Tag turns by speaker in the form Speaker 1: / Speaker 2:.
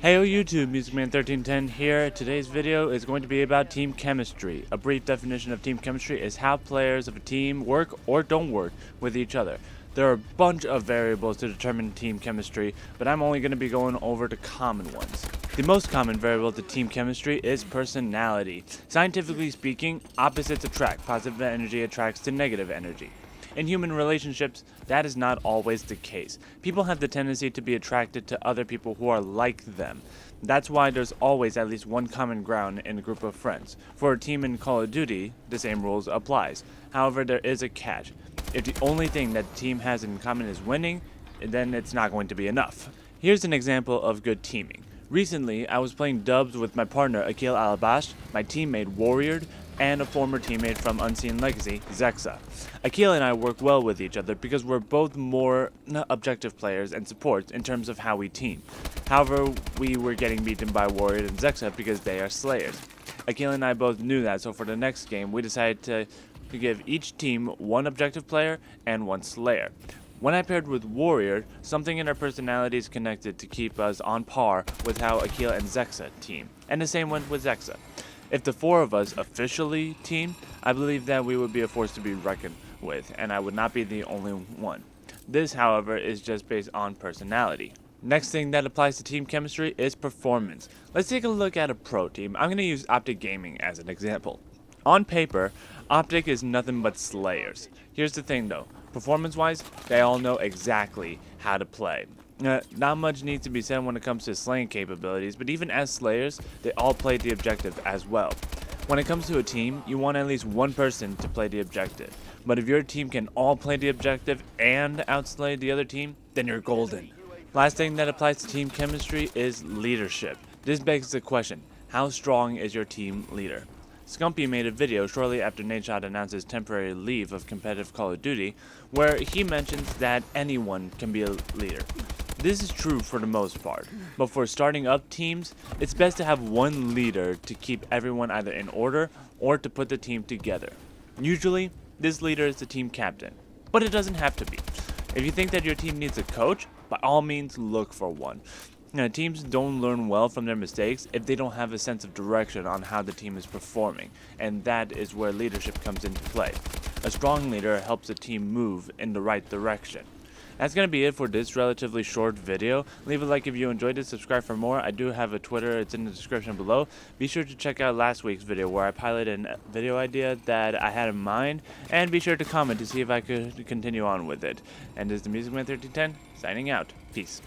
Speaker 1: Heyo YouTube, MusicMan1310 here. Today's video is going to be about team chemistry. A brief definition of team chemistry is how players of a team work or don't work with each other. There are a bunch of variables to determine team chemistry, but I'm only going to be going over the common ones. The most common variable to team chemistry is personality. Scientifically speaking, opposites attract. Positive energy attracts to negative energy. In human relationships, that is not always the case. People have the tendency to be attracted to other people who are like them. That's why there's always at least one common ground in a group of friends. For a team in Call of Duty, the same rules applies. However, there is a catch. If the only thing that the team has in common is winning, then it's not going to be enough. Here's an example of good teaming. Recently, I was playing dubs with my partner Akil Alabash, my teammate Warrior, and a former teammate from Unseen Legacy, Zexa. Akil and I work well with each other because we're both more objective players and supports in terms of how we team. However, we were getting beaten by Warrior and Zexa because they are Slayers. Akil and I both knew that, so for the next game, we decided to give each team one objective player and one Slayer. When I paired with Warrior, something in our personalities connected to keep us on par with how Akil and Zexa team, and the same went with Zexa. If the four of us officially teamed, I believe that we would be a force to be reckoned with, and I would not be the only one. This, however, is just based on personality. Next thing that applies to team chemistry is performance. Let's take a look at a pro team. I'm going to use Optic Gaming as an example. On paper, Optic is nothing but Slayers. Here's the thing though, performance-wise, they all know exactly how to play. Not much needs to be said when it comes to slaying capabilities, but even as Slayers, they all play the objective as well. When it comes to a team, you want at least one person to play the objective. But if your team can all play the objective and outslay the other team, then you're golden. Last thing that applies to team chemistry is leadership. This begs the question, how strong is your team leader? Scumpy made a video shortly after Nadeshot announced his temporary leave of competitive Call of Duty, where he mentions that anyone can be a leader. This is true for the most part, but for starting up teams, it's best to have one leader to keep everyone either in order or to put the team together. Usually, this leader is the team captain, but it doesn't have to be. If you think that your team needs a coach, by all means look for one. Teams don't learn well from their mistakes if they don't have a sense of direction on how the team is performing, and that is where leadership comes into play. A strong leader helps a team move in the right direction. That's going to be it for this relatively short video. Leave a like if you enjoyed it, subscribe for more. I do have a Twitter, it's in the description below. Be sure to check out last week's video where I piloted a video idea that I had in mind, and be sure to comment to see if I could continue on with it. And this is the MusicMan1310, signing out. Peace.